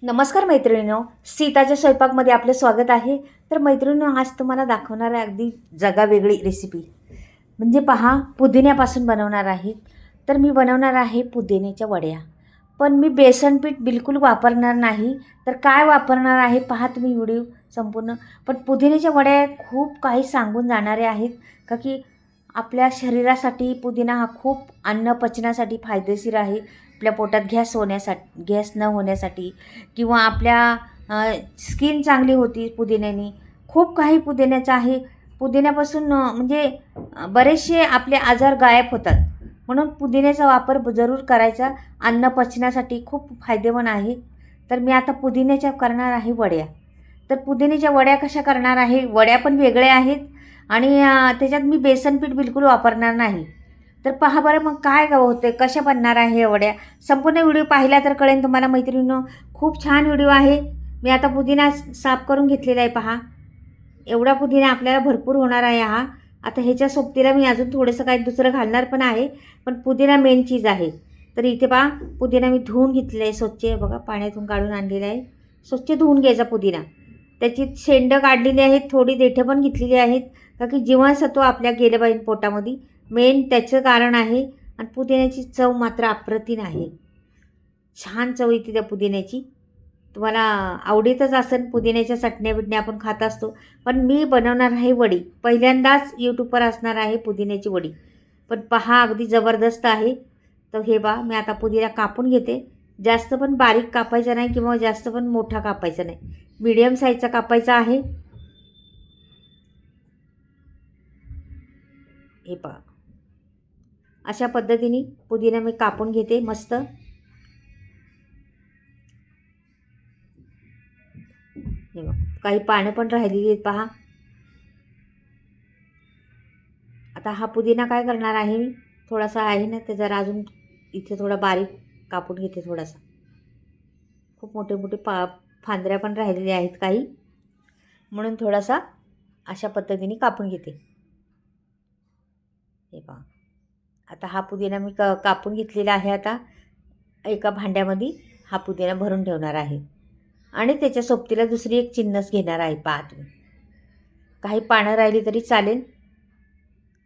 नमस्कार मैत्रिणींनो, सीताच्या स्वयंपाकमध्ये आपलं स्वागत आहे. तर मैत्रिणींनो, आज तुम्हाला दाखवणार आहे अगदी जगावेगळी रेसिपी. म्हणजे पहा, पुदिन्यापासून बनवणार आहे. तर मी बनवणार आहे पुदिन्याच्या वड्या. पण मी बेसन पीठ बिलकुल वापरणार नाही. तर काय वापरणार आहे पहा तुम्ही व्हिडिओ संपूर्ण. पण पुदिन्याच्या वड्या खूप काही सांगून जाणारे आहेत का की आपल्या शरीरासाठी पुदिना हा खूप अन्न पचनासाठी फायदेशीर आहे. आपल्या पोटात गॅस न होण्यासाठी किंवा आपल्या स्किन चांगली होती पुदिन्याने. खूप काही पुदिन्याचं आहे. पुदिन्यापासून म्हणजे बरेचसे आपले आजार गायब होतात. म्हणून पुदिन्याचा वापर जरूर करायचा. अन्न पचनासाठी खूप फायदेमंद आहे. तर मी आता पुदिन्याच्या करणार आहे वड्या. तर पुदिन्याच्या वड्या कशा करणार आहे, वड्या पण वेगळ्या आहेत आणि त्याच्यात मी बेसन पीठ बिलकुल वापरणार नाही. तर पहा बरं मग काय होते, कशा बनणार आहे या वड्या. संपूर्ण व्हिडिओ पाहिला तर कळेल तुम्हाला मैत्रिणींनो. खूप छान व्हिडिओ आहे. मी आता पुदिना साफ करून घेतलेला आहे पहा. एवढा पुदिना आपल्याला भरपूर होणार आहे हा. आता ह्याच्या सोबतीला मी अजून थोडंसं काही दुसरं घालणार पण आहे, पण पुदिना मेन चीज आहे. तर इथे पहा पुदिना मी धुवून घेतलेला आहे स्वच्छ. बघा पाण्यातून काढून आणलेला आहे. स्वच्छ धुवून घ्यायचा पुदिना. त्याची शेंडं काढलेली आहेत, थोडी देठं पण घेतलेली आहेत का की जीवनसत्व आपल्या गेलं पाहिजे पोटामध्ये. मेन त्याचं कारण आहे. आणि पुदिन्याची चव मात्र अप्रतिम आहे. छान चव येते त्या पुदिन्याची. तुम्हाला आवडतच असेल. पुदिन्याच्या चटण्या बिटण्या आपण खात असतो, पण मी बनवणार आहे वडी. पहिल्यांदाच यूट्यूबवर असणार आहे पुदिन्याची वडी. पण पहा अगदी जबरदस्त आहे. तर हे बा मी आता पुदिना कापून घेते. जास्त पण बारीक कापायचा नाही किंवा जास्त पण मोठा कापायचा नाही, मीडियम साईजचा कापायचा आहे. हे पहा अशा पद्धतीने पुदिना मी कापून घेते मस्त. हे बघा काही पानं पण राहिलेली आहेत पहा. आता हा पुदिना काय करणार आहे मी, थोडासा आहे ना ते जरा अजून इथे थोडा बारीक कापून घेते थोडासा. खूप मोठे मोठे फांद्र्या पण राहिलेल्या आहेत काही, म्हणून थोडासा अशा पद्धतीने कापून घेते. हे पहा आता हा पुदिना मी कापून घेतलेला आहे. आता एका भांड्यामध्ये हा पुदिना भरून ठेवणार आहे आणि त्याच्या सोबतीला दुसरी एक चिन्नस घेणार आहे. पहा तुम्ही, काही पानं राहिली तरी चालेल.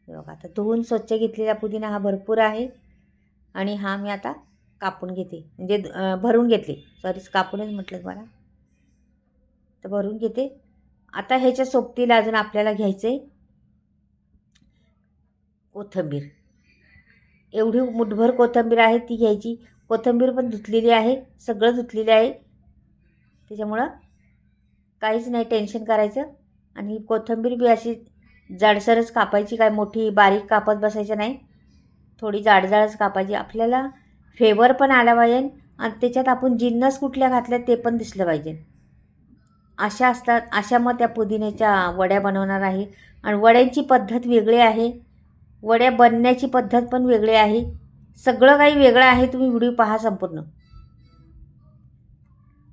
बघा आता धुवून स्वच्छ घेतलेला पुदिना हा भरपूर आहे आणि हा मी आता कापून घेते. म्हणजे भरून घेतले, सॉरी कापूनच म्हटलं मला. तर भरून घेते. आता ह्याच्या सोबतीला अजून आपल्याला घ्यायचं आहे कोथिंबीर. एवढी मुठभर कोथिंबीर आहे ती घ्यायची. कोथिंबीर पण धुतलेली आहे, सगळं धुतलेलं आहे. त्याच्यामुळं काहीच नाही टेन्शन करायचं. आणि कोथिंबीर बी अशी जाडसरच कापायची, काय मोठी बारीक कापत बसायचं नाही. थोडी जाडजाडच कापायची. आपल्याला फ्लेवर पण आला पाहिजे आणि त्याच्यात आपण जिन्नस कुठल्या घातल्या ते पण दिसलं पाहिजे. अशा असतात. अशा मग त्या पुदिन्याच्या वड्या बनवणार आहे. आणि वड्यांची पद्धत वेगळी आहे, वड्या बनण्याची पद्धत पण वेगळी आहे. सगळं काही वेगळं आहे. तुम्ही व्हिडिओ पहा संपूर्ण.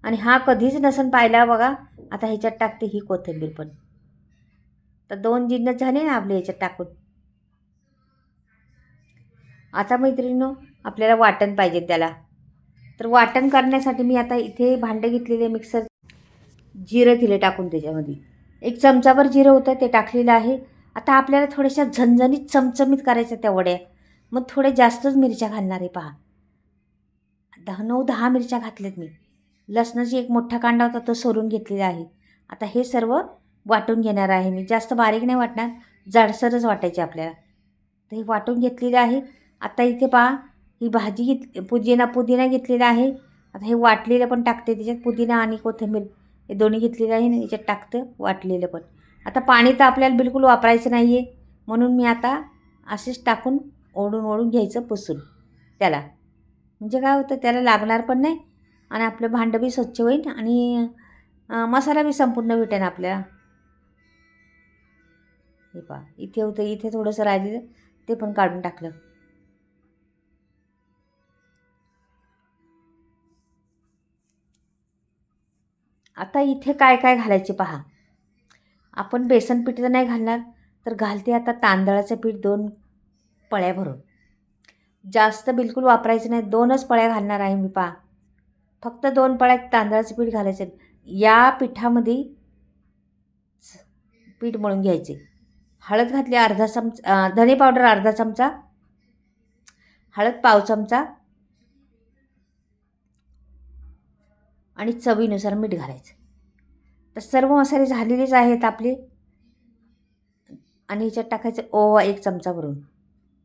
आणि हा कधीच नसन पाहिला बघा. आता ह्याच्यात टाकते ही कोथिंबीर पण. तर 2 जिन्नस झाले ना आपले ह्याच्यात टाकून. आता मैत्रिणींनो आपल्याला वाटण पाहिजे त्याला. तर वाटण करण्यासाठी मी आता इथे भांडं घेतलेले, मिक्सर. जिरं दिले टाकून त्याच्यामध्ये. 1 चमचाभर जिरं होतं ते टाकलेलं आहे. आता आपल्याला थोड्याशा झणझणीत चमचमीत करायच्या त्या वड्या. मग थोडे जास्तच मिरच्या घालणार आहे पहा. 9-10 मिरच्या घातल्यात मी. लसणाची एक मोठा कांदा होता तो सोलून घेतलेला आहे. आता हे सर्व वाटून घेणार आहे मी. जास्त बारीक नाही वाटणार, जाडसरच वाटायचे आपल्याला. तर हे वाटून घेतलेलं आहे. आता इथे पहा ही भाजी पुदिना घेतलेला आहे. आता हे वाटलेलं पण टाकते त्याच्यात. पुदिना आणि कोथिंबीर हे दोन्ही घेतलेलं आहे ना, याच्यात टाकतं वाटलेलं पण. आता पाणी तर आपल्याला बिलकुल वापरायचं नाही आहे, म्हणून मी आता असेच टाकून ओढून घ्यायचं पुसून त्याला. म्हणजे काय होतं, त्याला लागणार पण नाही आणि आपलं भांडं बी स्वच्छ होईल आणि मसाला बी संपूर्ण भेटेल आपल्याला. हे पहा इथे होतं, इथे थोडंसं राहिलेलं ते पण काढून टाकलं. आता इथे काय काय घालायचे पहा. आपण बेसन पीठ तर नाही घालणार, तर घालते आता तांदळाचं पीठ 2 पळ्या भरून. जास्त बिलकुल वापरायचं नाही, 2च पळ्या घालणार आहे मी पहा. फक्त 2 पळ्यात तांदळाचं पीठ घालायचं. या पिठामध्ये पीठ मळून घ्यायचे. हळद घातली अर्धा चमचा, धने पावडर अर्धा चमचा, हळद पाव चमचा आणि चवीनुसार मीठ घालायचं. तर सर्व मसाले झालेलेच आहेत आपले. आणि ह्याच्यात टाकायचं ओवा 1 चमचा भरून.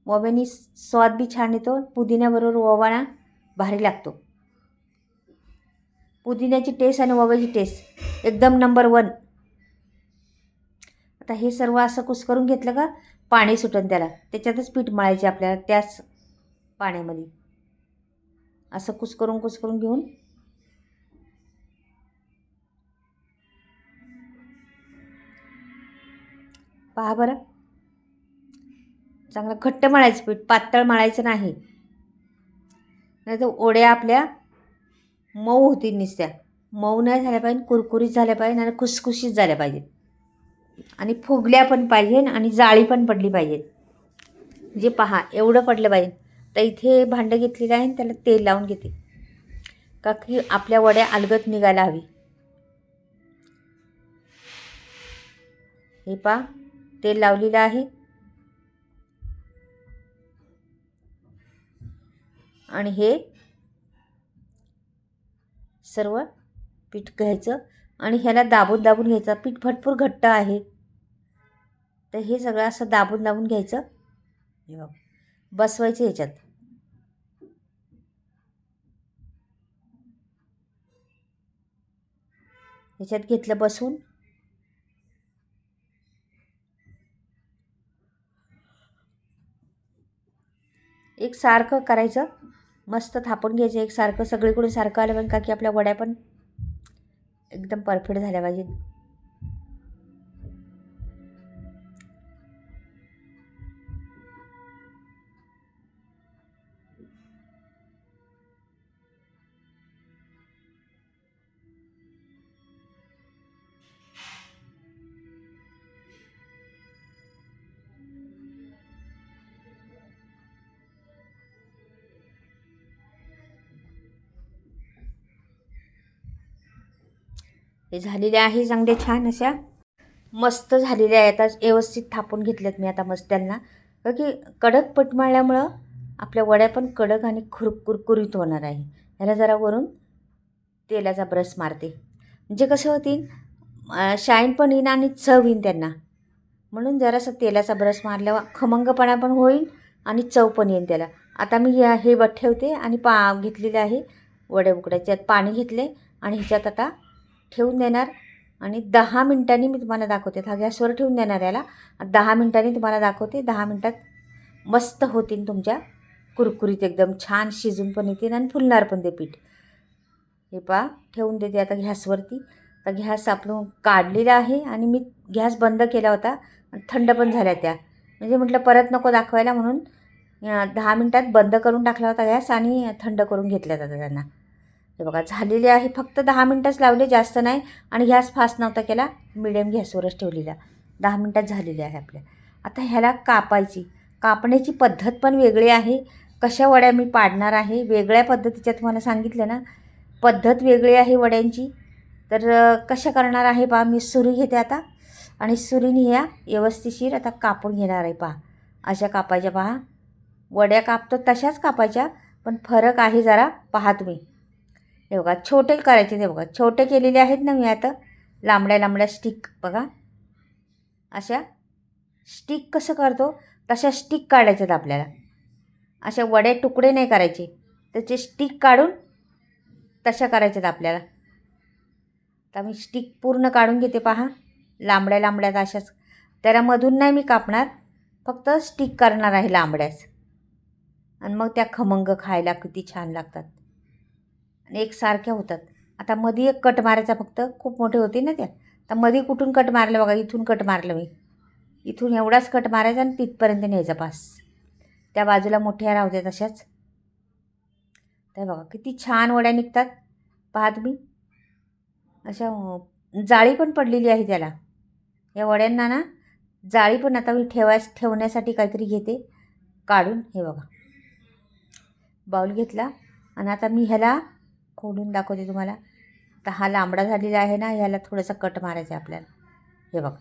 ओव्याने स्वाद बी छान येतो. पुदिन्याबरोबर ओवा ना भारी लागतो. पुदिन्याची टेस्ट आणि ओव्याची टेस्ट एकदम नंबर 1. आता हे सर्व असं कुस्करून घेतलं का पाणी सुटन त्याला. त्याच्यातच पीठ मळायचे आपल्याला, त्याच पाण्यामध्ये असं कुस्करून घेऊन पहा बरं. चांगलं घट्ट मळायचं पीठ, पातळ मळायचं नाही. नाही तर ओढ्या आपल्या मऊ होतील नुसत्या. मऊ नाही झाल्या पाहिजे, कुरकुरीत झाल्या पाहिजे आणि खुसखुशीत झाल्या पाहिजेत. आणि फुगल्या पण पाहिजे आणि जाळी पण पडली पाहिजे. जे पहा एवढं पडलं पाहिजे. तर इथे भांडं घेतलेलं आहे, त्याला तेल लावून घेते का की आपल्या वड्या अलगद निघायला हवी. हे पहा तेल लावलेलं आहे. आणि हे सर्व पीठ घ्यायचं आणि ह्याला दाबून घ्यायचं. पीठ भरपूर घट्ट आहे, तर हे सगळं असं दाबून घ्यायचं. बसवायचं ह्याच्यात. ह्याच्यात घेतलं बसवून. एक सारखं करायचं, मस्त थापून घ्यायचं एकसारखं. सगळीकडून सारखं आलं पाहिजे का की आपल्या वड्या पण एकदम परफेक्ट झाल्या पाहिजे. हे झालेले आहे चांगले छान अशा मस्त झालेल्या आहे. आता व्यवस्थित थापून घेतल्यात मी आता मस्त त्यांना. कारण की कडक पीठ मळल्यामुळं आपल्या वड्या पण कडक आणि कुरकुरीत होणार आहे. ह्याला जरा वरून तेलाचा ब्रश मारते, म्हणजे कसं होतील शाईन पण येईन आणि चव येईन त्यांना. म्हणून जरासा तेलाचा ब्रश मारल्यावर खमंगपणा पण होईल आणि चव पण येईल त्याला. आता मी हे ठेवते आणि घेतलेले आहे वड्या उकडायचे. यात पाणी घेतले आणि ह्याच्यात आता ठेवून देणार. आणि 10 मिनिटांनी मी तुम्हाला दाखवते. हा गॅसवर ठेवून देणार याला. 10 मिनिटांनी तुम्हाला दाखवते. 10 मिनिटात मस्त होतील तुमच्या कुरकुरीत, एकदम छान शिजून पण येतील आणि फुलणार पण ते पीठ. हे पहा ठेवून देते आता गॅसवरती. आता गॅस आपण काढलेला आहे आणि मी गॅस बंद केला होता. थंड पण झाल्या त्या, म्हणजे म्हटलं परत नको दाखवायला म्हणून 10 मिनिटात बंद करून टाकला होता गॅस आणि थंड करून घेतल्या जातात त्यांना. हे बघा झालेले आहे. फक्त 10 मिनटच लावले, जास्त नाही. आणि गॅस फास्ट नव्हता केला, मिडियम गॅसवरच ठेवलेला. 10 मिनटात झालेले आहे आपल्या. आता ह्याला कापण्याची पद्धत पण वेगळी आहे. कशा वड्या मी पाडणार आहे वेगळ्या पद्धतीच्या तुम्हाला सांगितलं ना, पद्धत वेगळी आहे वड्यांची. तर कशा करणार आहे पहा. मी सुरी घेते आता आणि सुरीने ह्या व्यवस्थिशीर आता कापून घेणार आहे. पहा अशा कापायच्या. पहा वड्या कापतो तशाच कापायच्या, पण फरक आहे जरा. पहा तुम्ही. हे बघा छोटे करायचे. ते बघा छोटे केलेले आहेत ना मी आता. लांबड्या स्टिक बघा. अशा स्टिक कसं करतो तशा स्टिक काढायच्यात आपल्याला. अशा वडे तुकडे नाही करायचे, त्याचे स्टिक काढून तशा करायच्यात आपल्याला. आता मी स्टिक पूर्ण काढून घेते. पहा लांबड्या अशाच. त्यामधून नाही मी कापणार, फक्त स्टिक करणार आहे लांबड्याच. आणि मग त्या खमंग खायला किती छान लागतात आणि एकसारख्या होतात. आता मध्ये एक कट मारायचा फक्त, खूप मोठे होते ना त्या. तर मध्ये कुठून कट मारलं बघा, इथून कट मारलं मी. इथून एवढाच कट मारायचा आणि तिथपर्यंत न्यायचा पास. त्या बाजूला मोठ्या राहू द्या तशाच. तर बघा किती छान वड्या निघतात. पहा तुम्ही. अशा जाळी पण पडलेली आहे त्याला. या वड्यांना ना जाळी पण आता मी ठेवण्यासाठी काहीतरी घेते काढून. हे बघा बाऊल घेतला आणि आता मी ह्याला खोडून दाखवते तुम्हाला. तर हा लांबडा झालेला आहे ना, ह्याला थोडंसं कट मारायचं आहे आपल्याला. हे बघा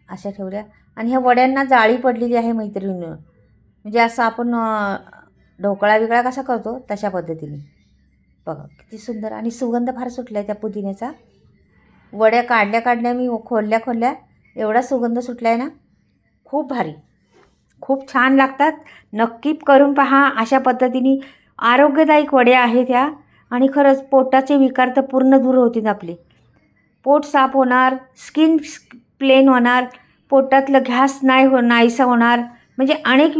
अशा ठेवल्या आणि ह्या वड्यांना जाळी पडलेली आहे मैत्रिणीनं. म्हणजे असं आपण ढोकळा बिकळा कसा करतो तशा पद्धतीने. बघा किती सुंदर आणि सुगंध फार सुटला आहे त्या पुदिन्याचा. वड्या काढल्या मी खोलल्या एवढा सुगंध सुटला आहे ना, खूप भारी, खूप छान लागतात. नक्की करून पहा. अशा पद्धतीने आरोग्यदायक वड्या आहेत ह्या आणि खरंच पोटाचे विकार तर पूर्ण दूर होतील आपले. पोट साफ होणार, स्किन प्लेन होणार, पोटातलं घास नाहीसा होणार. म्हणजे अनेक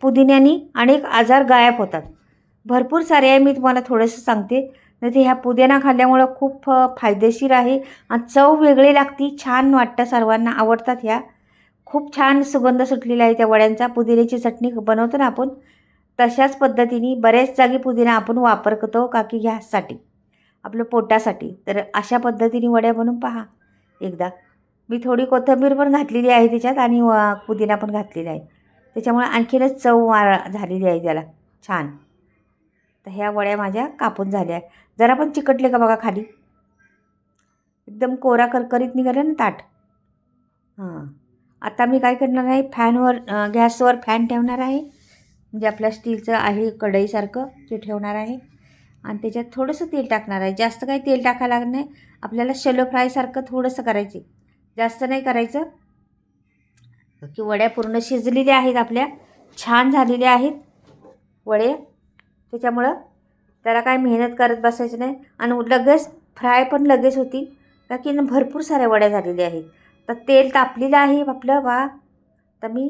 पुदिन्यानी अनेक आजार गायब होतात. भरपूर सारे आहे, मी तुम्हाला थोडंसं सांगते. नाही ते ह्या पुदिना खाल्ल्यामुळं खूप फायदेशीर आहे आणि चव वेगळी लागती, छान वाटतं, सर्वांना आवडतात ह्या. खूप छान सुगंध सुटलेला आहे त्या वड्यांचा. पुदिन्याची चटणी बनवतो ना आपण, तशाच पद्धतीने बऱ्याच जागी पुदिना आपण वापर करतो का की गॅससाठी, आपलं पोटासाठी. तर अशा पद्धतीने वड्या बनवून पहा एकदा. मी थोडी कोथिंबीर पण घातलेली आहे त्याच्यात आणि पुदिना पण घातलेला आहे, त्याच्यामुळे आणखीनच चव झालेली आहे त्याला छान. तर ह्या वड्या माझ्या कापून झाल्या. जरा पण चिकटले का बघा खाली, एकदम कोरा करकरीत निघाले ना ताट. हां, आता मी काय करणार आहे, फॅनवर गॅसवर फॅन ठेवणार आहे. म्हणजे आपल्या स्टीलचं आहे कढईसारखं ते ठेवणार आहे आणि त्याच्यात थोडंसं तेल टाकणार आहे. जास्त काही तेल टाकायला लागत नाही आपल्याला. शॅलो फ्रायसारखं थोडंसं करायचे, जास्त नाही करायचं. की वड्या पूर्ण शिजलेल्या आहेत आपल्या, छान झालेल्या आहेत वडे. त्याच्यामुळं त्याला काय मेहनत करत बसायचं नाही आणि लगेच फ्राय पण लगेच होती का की भरपूर साऱ्या वड्या झालेल्या आहेत. तर तेल तापलेलं आहे आपलं बा. तर मी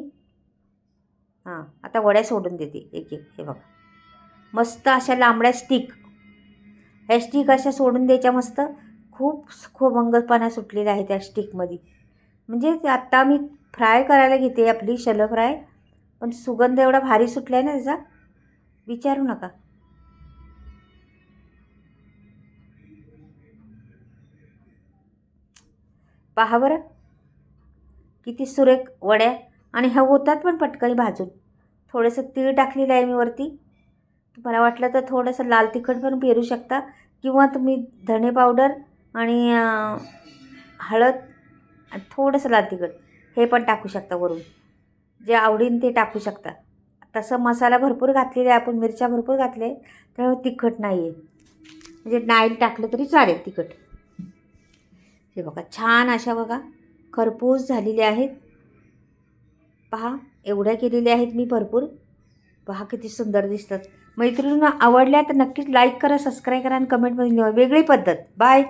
आता वड्या सोडून देते एक एक. हे बघा मस्त अशा लांबड्या स्टिक, ह्या स्टिक अशा सोडून द्यायच्या मस्त. खूप खमंगपणा सुटलेला आहे त्या स्टिकमध्ये. म्हणजे ते आत्ता मी फ्राय करायला घेते आपली शॅलो फ्राय, पण सुगंध एवढा भारी सुटला आहे ना त्याचा, विचारू नका. पहा बरं किती सुरेख वड्या. आणि ह्या होतात पण पटकन भाजून. थोडंसं तीळ टाकलेलं आहे मी वरती. तुम्हाला वाटलं तर थोडंसं लाल तिखट पण पेरू शकता किंवा तुम्ही धणे पावडर आणि हळद आणि थोडंसं लाल तिखट हे पण टाकू शकता वरून, जे आवडीन ते टाकू शकता. तसं मसाला भरपूर घातलेला आहे आपण, मिरच्या भरपूर घातल्या आहे, त्यामुळे तिखट नाही आहे. म्हणजे नाही टाकलं तरी चालेल तिखट. हे बघा छान अशा बघा खरपूस झालेल्या आहेत. पहा एवढ्या केलेल्या आहेत मी भरपूर. पहा किती सुंदर दिसतात. मैत्रिणींना आवडल्या तर नक्कीच लाईक करा, सबस्क्राईब करा आणि कमेंटमध्ये लिहा. वेगळी पद्धत. बाय.